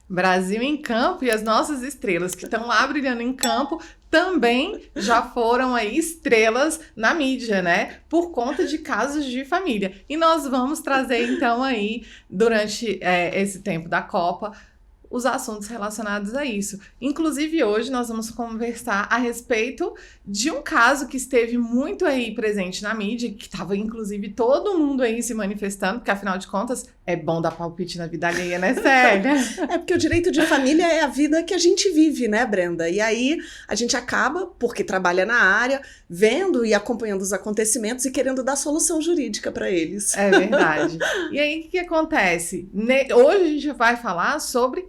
Brasil em campo e as nossas estrelas que estão lá brilhando em campo também já foram aí estrelas na mídia, né? Por conta de casos de família. E nós vamos trazer então aí, durante esse tempo da Copa, os assuntos relacionados a isso. Inclusive, hoje nós vamos conversar a respeito de um caso que esteve muito aí presente na mídia, que estava, inclusive, todo mundo aí se manifestando, porque, afinal de contas, é bom dar palpite na vida alheia, né, Célia? É porque o direito de família é a vida que a gente vive, né, Brenda? E aí, a gente acaba, porque trabalha na área, vendo e acompanhando os acontecimentos e querendo dar solução jurídica para eles. É verdade. E aí, o que acontece? Hoje a gente vai falar sobre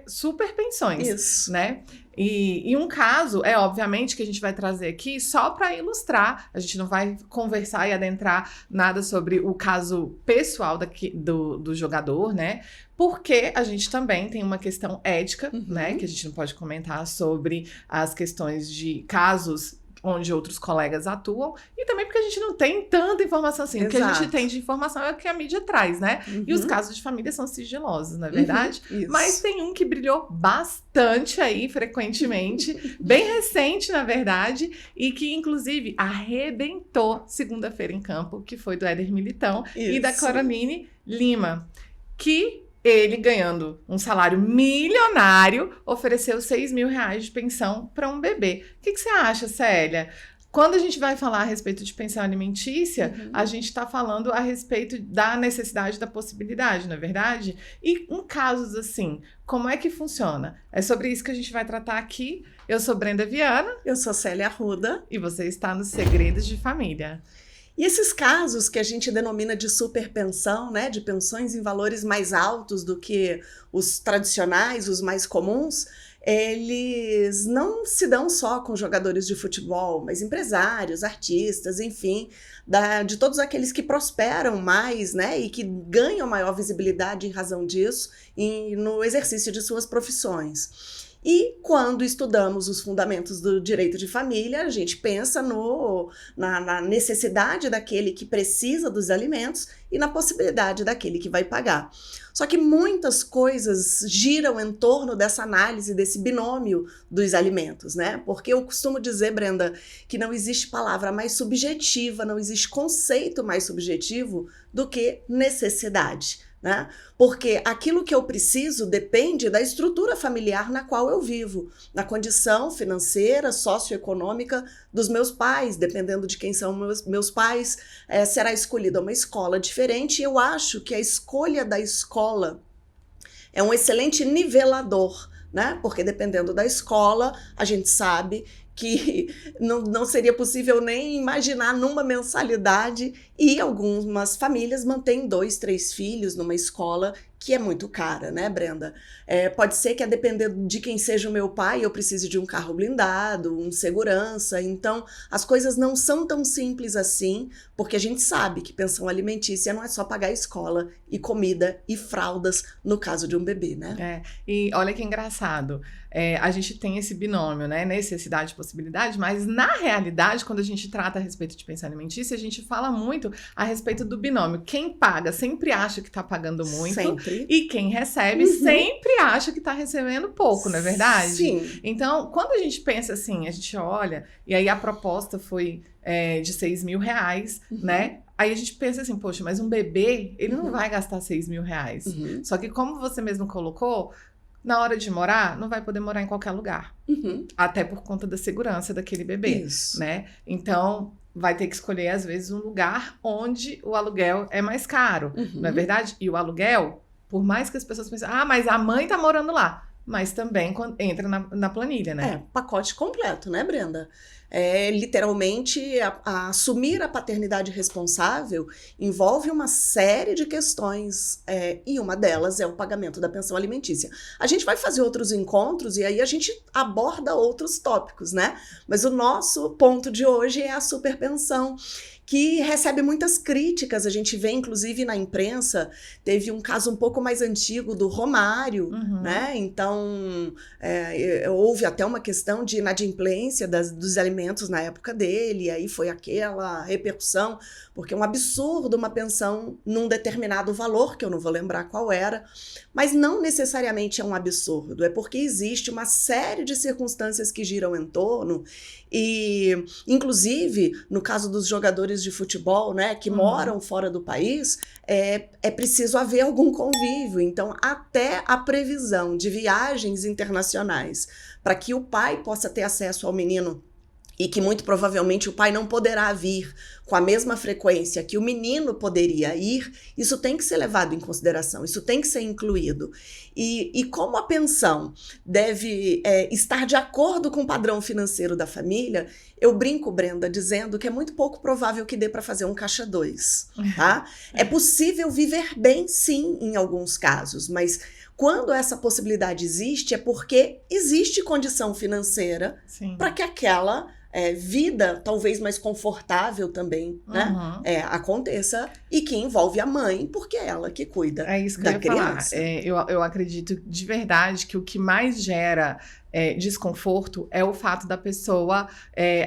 superpensões, Isso. né? E um caso, obviamente, que a gente vai trazer aqui só para ilustrar. A gente não vai conversar e adentrar nada sobre o caso pessoal do jogador, né? Porque a gente também tem uma questão ética, né? Que a gente não pode comentar sobre as questões de casos onde outros colegas atuam, e também porque a gente não tem tanta informação assim. Exato. O que a gente tem de informação é o que a mídia traz, né? E os casos de família são sigilosos, não é verdade? Mas tem um que brilhou bastante aí, frequentemente, bem recente, na verdade, e que, inclusive, arrebentou segunda-feira em campo, que foi do Éder Militão e da Coraline Lima, que ele, ganhando um salário milionário, ofereceu R$6.000 de pensão para um bebê. O que você acha, Célia? Quando a gente vai falar a respeito de pensão alimentícia, a gente está falando a respeito da necessidade, da possibilidade, não é verdade? E em casos assim, como é que funciona? É sobre isso que a gente vai tratar aqui. Eu sou Brenda Viana. Eu sou Célia Arruda. E você está nos Segredos de Família. E esses casos que a gente denomina de superpensão, né, de pensões em valores mais altos do que os tradicionais, os mais comuns, eles não se dão só com jogadores de futebol, mas empresários, artistas, enfim, de todos aqueles que prosperam mais, né, e que ganham maior visibilidade em razão disso no exercício de suas profissões. E quando estudamos os fundamentos do direito de família, a gente pensa na necessidade daquele que precisa dos alimentos e na possibilidade daquele que vai pagar. Só que muitas coisas giram em torno dessa análise, desse binômio dos alimentos, né? Porque eu costumo dizer, Brenda, que não existe palavra mais subjetiva, não existe conceito mais subjetivo do que necessidade. Né? Porque aquilo que eu preciso depende da estrutura familiar na qual eu vivo, na condição financeira, socioeconômica dos meus pais, dependendo de quem são meus pais, será escolhida uma escola diferente. Eu acho que a escolha da escola é um excelente nivelador, né? Porque dependendo da escola, a gente sabe que não seria possível nem imaginar numa mensalidade, e algumas famílias mantêm 2, 3 filhos numa escola que é muito cara, né, Brenda? Pode ser que, a depender de quem seja o meu pai, eu precise de um carro blindado, um segurança. Então, as coisas não são tão simples assim, porque a gente sabe que pensão alimentícia não é só pagar escola e comida e fraldas no caso de um bebê, né? E olha que engraçado, a gente tem esse binômio, né, necessidade e possibilidade, mas na realidade, quando a gente trata a respeito de pensão alimentícia, a gente fala muito a respeito do binômio. Quem paga sempre acha que está pagando muito. Sempre. E quem recebe sempre acha que está recebendo pouco, não é verdade? Sim. Então, quando a gente pensa assim, a gente olha, e aí a proposta foi de R$6.000, né? Aí a gente pensa assim, poxa, mas um bebê, ele não vai gastar R$6.000. Só que como você mesmo colocou, na hora de morar, não vai poder morar em qualquer lugar. Até por conta da segurança daquele bebê, né? Então, vai ter que escolher, às vezes, um lugar onde o aluguel é mais caro, não é verdade? E o aluguel, por mais que as pessoas pensem, mas a mãe tá morando lá, mas também entra na planilha, né? Pacote completo, né, Brenda? Literalmente, assumir a paternidade responsável envolve uma série de questões, e uma delas é o pagamento da pensão alimentícia. A gente vai fazer outros encontros e aí a gente aborda outros tópicos, né? Mas o nosso ponto de hoje é a superpensão, que recebe muitas críticas. A gente vê, inclusive, na imprensa, teve um caso um pouco mais antigo do Romário, né? Então, Então, houve até uma questão de inadimplência dos alimentos na época dele, e aí foi aquela repercussão, porque é um absurdo uma pensão num determinado valor, que eu não vou lembrar qual era, mas não necessariamente é um absurdo, é porque existe uma série de circunstâncias que giram em torno, e inclusive no caso dos jogadores de futebol, né, que moram fora do país, é preciso haver algum convívio. Então até a previsão de viagens internacionais para que o pai possa ter acesso ao menino, e que muito provavelmente o pai não poderá vir com a mesma frequência que o menino poderia ir, isso tem que ser levado em consideração, isso tem que ser incluído. E como a pensão deve estar de acordo com o padrão financeiro da família, eu brinco, Brenda, dizendo que é muito pouco provável que dê para fazer um caixa 2, tá? É possível viver bem, sim, em alguns casos, mas quando essa possibilidade existe, é porque existe condição financeira para que aquela vida, talvez mais confortável também, né, aconteça, e que envolve a mãe, porque é ela que cuida da criança. Eu acredito de verdade que o que mais gera desconforto é o fato da pessoa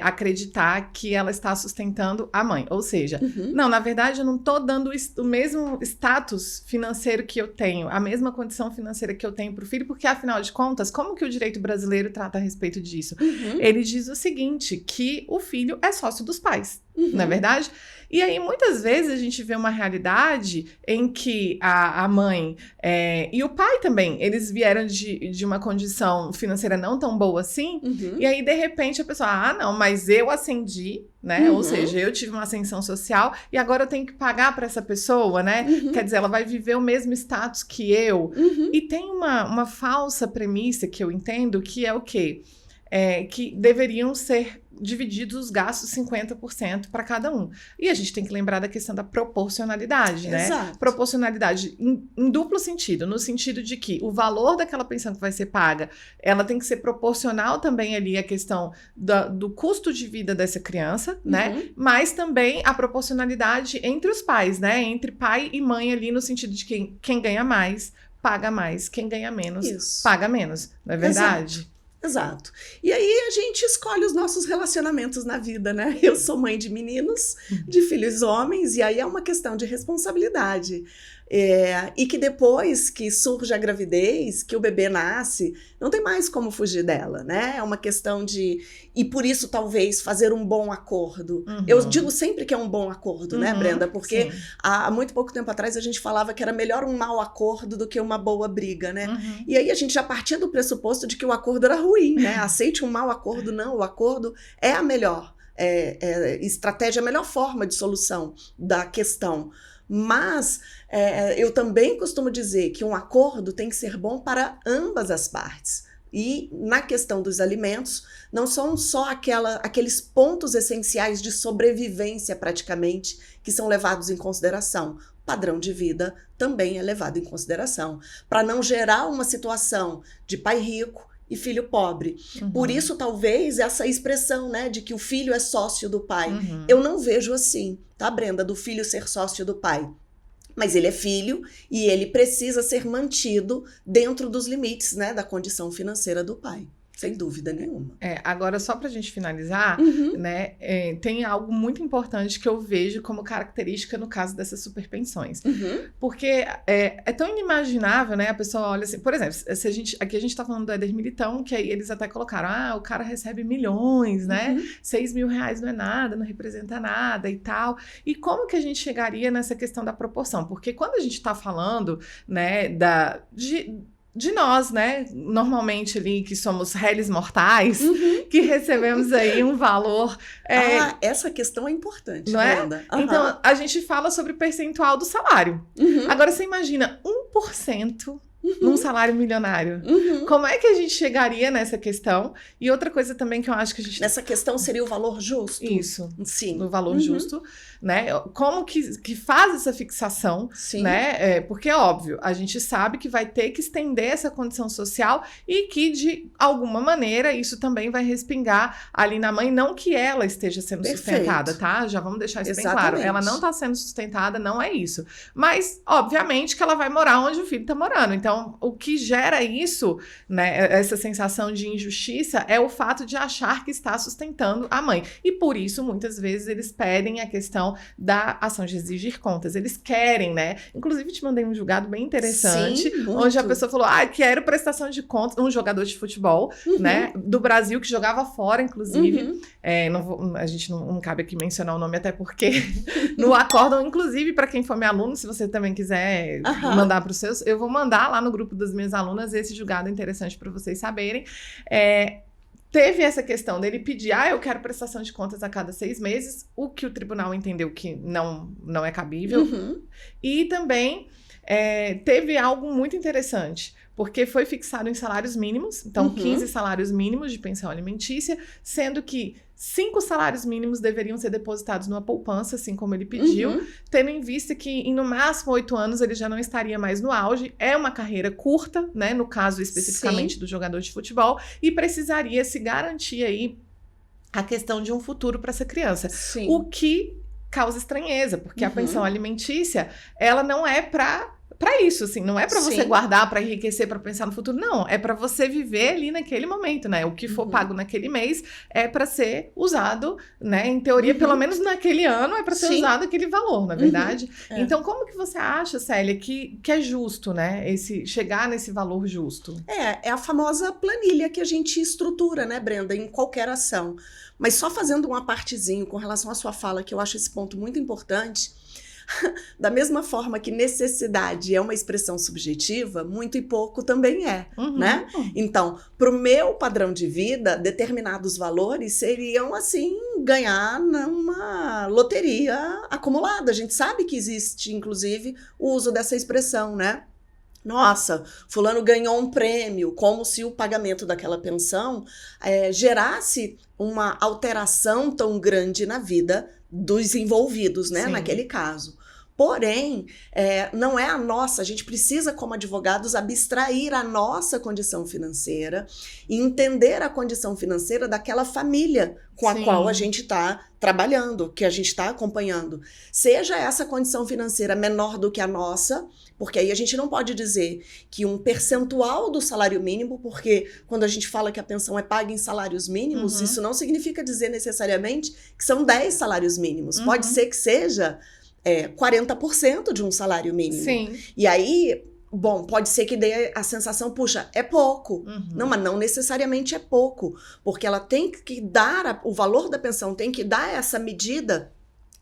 acreditar que ela está sustentando a mãe. Ou seja, não, na verdade eu não estou dando o mesmo status financeiro que eu tenho, a mesma condição financeira que eu tenho para o filho, porque afinal de contas, como que o direito brasileiro trata a respeito disso? Ele diz o seguinte, que o filho é sócio dos pais, não é verdade? E aí, muitas vezes, a gente vê uma realidade em que a mãe e o pai também, eles vieram de uma condição financeira não tão boa assim, e aí, de repente, a pessoa, não, mas eu ascendi, né? Ou seja, eu tive uma ascensão social e agora eu tenho que pagar para essa pessoa, né? Quer dizer, ela vai viver o mesmo status que eu. E tem uma falsa premissa que eu entendo, que é o quê? Que deveriam ser divididos os gastos 50% para cada um. E a gente tem que lembrar da questão da proporcionalidade, né? Exato. Proporcionalidade em duplo sentido, no sentido de que o valor daquela pensão que vai ser paga, ela tem que ser proporcional também ali à questão do custo de vida dessa criança, né? Mas também a proporcionalidade entre os pais, né? Entre pai e mãe ali, no sentido de que quem ganha mais, paga mais, quem ganha menos, paga menos. Não é verdade? Exato. E aí a gente escolhe os nossos relacionamentos na vida, né? Eu sou mãe de meninos, de filhos homens, e aí é uma questão de responsabilidade. E que depois que surge a gravidez, que o bebê nasce, não tem mais como fugir dela, né? É uma questão de... E por isso, talvez, fazer um bom acordo. Eu digo sempre que é um bom acordo, né, Brenda? Porque há muito pouco tempo atrás a gente falava que era melhor um mau acordo do que uma boa briga, né? E aí a gente já partia do pressuposto de que o acordo era ruim, né? Aceite um mau acordo, não. O acordo é a melhor estratégia, a melhor forma de solução da questão. Mas eu também costumo dizer que um acordo tem que ser bom para ambas as partes. E na questão dos alimentos, não são só aqueles pontos essenciais de sobrevivência praticamente que são levados em consideração. O padrão de vida também é levado em consideração, para não gerar uma situação de pai rico e filho pobre. Por isso, talvez, essa expressão, né, de que o filho é sócio do pai. Eu não vejo assim, tá, Brenda? Do filho ser sócio do pai. Mas ele é filho e ele precisa ser mantido dentro dos limites, né, da condição financeira do pai. Sem dúvida nenhuma. Agora, só pra gente finalizar, né, tem algo muito importante que eu vejo como característica no caso dessas superpensões. Porque é tão inimaginável, né? A pessoa olha assim, por exemplo, aqui a gente tá falando do Éder Militão, que aí eles até colocaram, o cara recebe milhões, né? 6 mil reais não é nada, não representa nada e tal. E como que a gente chegaria nessa questão da proporção? Porque quando a gente tá falando, né, de nós, né, normalmente ali, que somos réis mortais, que recebemos aí um valor... essa questão é importante, não Brenda. Então, a gente fala sobre o percentual do salário. Agora, você imagina 1% num salário milionário. Como é que a gente chegaria nessa questão? E outra coisa também que eu acho que a gente... Nessa questão seria o valor justo? Isso. Sim. No valor justo, né? Como que faz essa fixação, sim, né? Porque é óbvio, a gente sabe que vai ter que estender essa condição social e que, de alguma maneira, isso também vai respingar ali na mãe, não que ela esteja sendo sustentada, tá? Já vamos deixar isso bem claro. Ela não está sendo sustentada, não é isso. Mas, obviamente, que ela vai morar onde o filho está morando. Então, Então, o que gera isso, né, essa sensação de injustiça, é o fato de achar que está sustentando a mãe. E por isso, muitas vezes, eles pedem a questão da ação de exigir contas. Eles querem, né? Inclusive, te mandei um julgado bem interessante, Sim, onde a pessoa falou, quero prestação de contas, um jogador de futebol, né, do Brasil, que jogava fora, inclusive. A gente não cabe aqui mencionar o nome, até porque no acórdão, inclusive, para quem for meu aluno, se você também quiser mandar para os seus, eu vou mandar lá no grupo das minhas alunas esse julgado interessante para vocês saberem. Teve essa questão dele pedir, eu quero prestação de contas a cada 6 meses, o que o tribunal entendeu que não é cabível. E também teve algo muito interessante, porque foi fixado em salários mínimos, então 15 salários mínimos de pensão alimentícia, sendo que 5 salários mínimos deveriam ser depositados numa poupança, assim como ele pediu, tendo em vista que em no máximo 8 anos ele já não estaria mais no auge, é uma carreira curta, né, no caso especificamente do jogador de futebol, e precisaria se garantir aí a questão de um futuro para essa criança. O que causa estranheza, porque a pensão alimentícia, ela não é para isso, assim, não é para você guardar, para enriquecer, para pensar no futuro, não, é para você viver ali naquele momento, né, o que for pago naquele mês é para ser usado, né, em teoria, pelo menos naquele ano, é para ser usado aquele valor, na verdade. Então, como que você acha, Célia, que é justo, né, chegar nesse valor justo? É a famosa planilha que a gente estrutura, né, Brenda, em qualquer ação. Mas só fazendo um apartezinho com relação à sua fala, que eu acho esse ponto muito importante. Da mesma forma que necessidade é uma expressão subjetiva, muito e pouco também é, né? Então, para o meu padrão de vida, determinados valores seriam, assim, ganhar numa loteria acumulada. A gente sabe que existe, inclusive, o uso dessa expressão, né? Nossa, fulano ganhou um prêmio, como se o pagamento daquela pensão gerasse uma alteração tão grande na vida dos envolvidos, né, naquele caso. Porém, não é a nossa, a gente precisa, como advogados, abstrair a nossa condição financeira e entender a condição financeira daquela família com a qual a gente está trabalhando, que a gente está acompanhando. Seja essa condição financeira menor do que a nossa, porque aí a gente não pode dizer que um percentual do salário mínimo, porque quando a gente fala que a pensão é paga em salários mínimos, isso não significa dizer necessariamente que são 10 salários mínimos. Pode ser que seja 40% de um salário mínimo. E aí, bom, pode ser que dê a sensação, puxa, é pouco. Não, mas não necessariamente é pouco, porque ela tem que dar, o valor da pensão tem que dar essa medida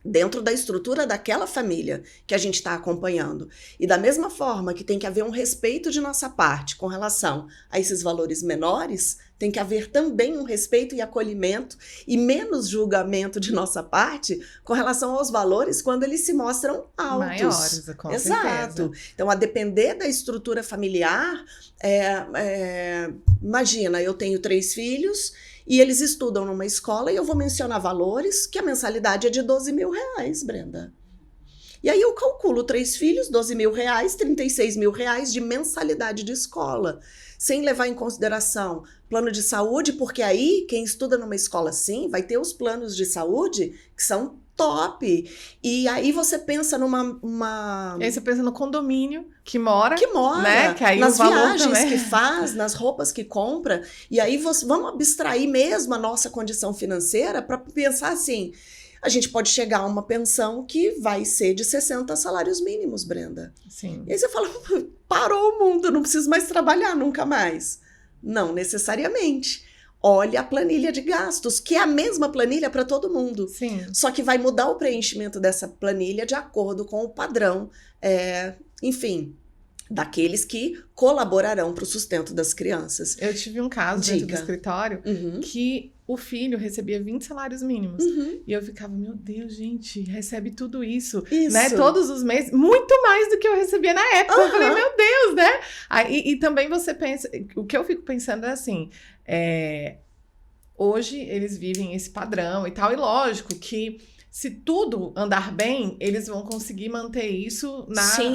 dentro da estrutura daquela família que a gente está acompanhando. E da mesma forma que tem que haver um respeito de nossa parte com relação a esses valores menores, tem que haver também um respeito e acolhimento e menos julgamento de nossa parte com relação aos valores quando eles se mostram altos. Maiores, com Exato. Certeza. Então, a depender da estrutura familiar, imagina, eu tenho 3 filhos e eles estudam numa escola e eu vou mencionar valores que a mensalidade é de R$12.000, Brenda. E aí eu calculo 3 filhos, R$12.000, R$36.000 de mensalidade de escola, sem levar em consideração plano de saúde, porque aí quem estuda numa escola assim vai ter os planos de saúde que são top. E aí você pensa E aí você pensa no condomínio que mora, né? Que aí nas o valor viagens também que faz, nas roupas que compra. E aí vamos abstrair mesmo a nossa condição financeira para pensar assim, a gente pode chegar a uma pensão que vai ser de 60 salários mínimos, Brenda. Sim. E aí você fala, parou o mundo, não preciso mais trabalhar nunca mais. Não necessariamente. Olha a planilha de gastos, que é a mesma planilha para todo mundo. Sim. Só que vai mudar o preenchimento dessa planilha de acordo com o padrão, enfim, daqueles que colaborarão para o sustento das crianças. Eu tive um caso dentro do escritório que o filho recebia 20 salários mínimos. E eu ficava, meu Deus, gente, recebe tudo isso, né? Todos os meses, muito mais do que eu recebia na época. Eu falei, meu Deus, né? Aí, e também você pensa, o que eu fico pensando é assim, hoje eles vivem esse padrão e tal, e lógico que se tudo andar bem, eles vão conseguir manter isso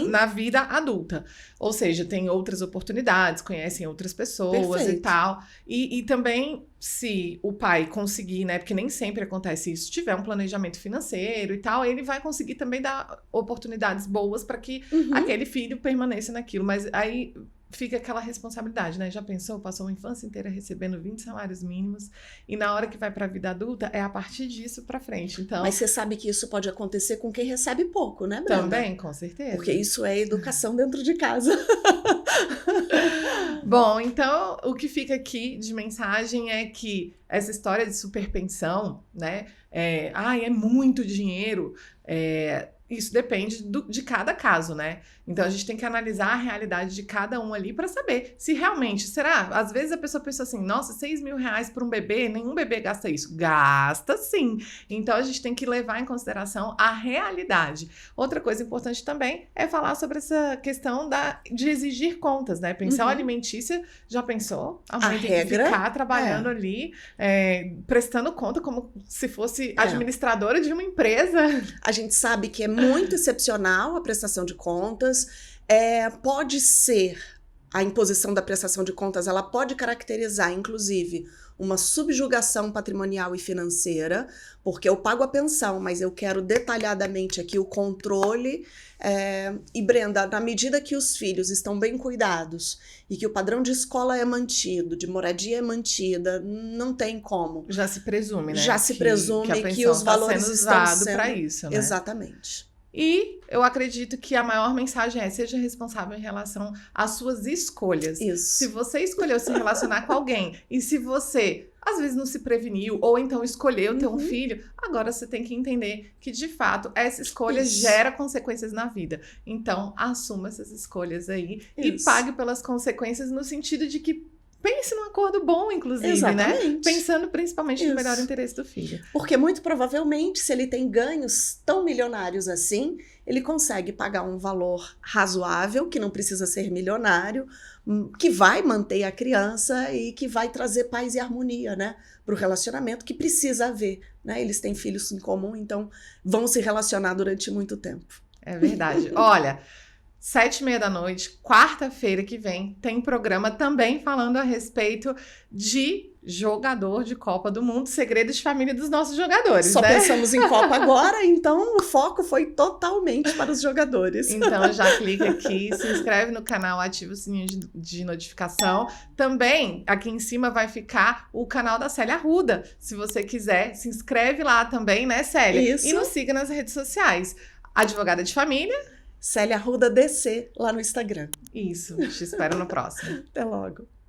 na vida adulta. Ou seja, tem outras oportunidades, conhecem outras pessoas e tal. E também, se o pai conseguir, né? Porque nem sempre acontece isso, tiver um planejamento financeiro e tal, ele vai conseguir também dar oportunidades boas para que aquele filho permaneça naquilo. Mas aí fica aquela responsabilidade, né? Já pensou? Passou uma infância inteira recebendo 20 salários mínimos e na hora que vai para a vida adulta é a partir disso para frente. Então, mas você sabe que isso pode acontecer com quem recebe pouco, né, Brenda? Também, com certeza. Porque isso é educação dentro de casa. Bom, então o que fica aqui de mensagem é que essa história de superpensão, né? É muito dinheiro. Isso depende de cada caso, né? Então, a gente tem que analisar a realidade de cada um ali para saber se realmente, será? Às vezes a pessoa pensa assim, nossa, 6 mil reais para um bebê, nenhum bebê gasta isso. Gasta sim. Então, a gente tem que levar em consideração a realidade. Outra coisa importante também é falar sobre essa questão de exigir contas, né? Pensão alimentícia, já pensou? A mãe tem que ficar trabalhando ali, prestando conta como se fosse administradora de uma empresa. A gente sabe que é muito excepcional a prestação de contas. Pode ser, a imposição da prestação de contas, ela pode caracterizar, inclusive, uma subjugação patrimonial e financeira, porque eu pago a pensão, mas eu quero detalhadamente aqui o controle. E, Brenda, na medida que os filhos estão bem cuidados e que o padrão de escola é mantido, de moradia é mantida, não tem como. Já se presume, né? Já se presume que os valores estão sendo para isso, né? Exatamente. E eu acredito que a maior mensagem seja responsável em relação às suas escolhas. Isso. Se você escolheu se relacionar com alguém e se você, às vezes, não se preveniu ou então escolheu ter um filho, agora você tem que entender que, de fato, essa escolha gera consequências na vida. Então, assuma essas escolhas aí e pague pelas consequências no sentido de que pense num acordo bom, inclusive, né? Pensando principalmente no melhor interesse do filho. Porque muito provavelmente, se ele tem ganhos tão milionários assim, ele consegue pagar um valor razoável, que não precisa ser milionário, que vai manter a criança e que vai trazer paz e harmonia, né, para o relacionamento que precisa haver, né? Eles têm filhos em comum, então vão se relacionar durante muito tempo. É verdade. Olha, 7h30 da noite, quarta-feira que vem, tem programa também falando a respeito de jogador de Copa do Mundo, segredos de família dos nossos jogadores, Só pensamos em Copa agora, então o foco foi totalmente para os jogadores. Então já clica aqui, se inscreve no canal, ativa o sininho de notificação. Também aqui em cima vai ficar o canal da Célia Arruda. Se você quiser, se inscreve lá também, né, Célia? Isso. E nos siga nas redes sociais. Advogada de família. Célia Arruda DC lá no Instagram. Isso, te espero no próximo. Até logo.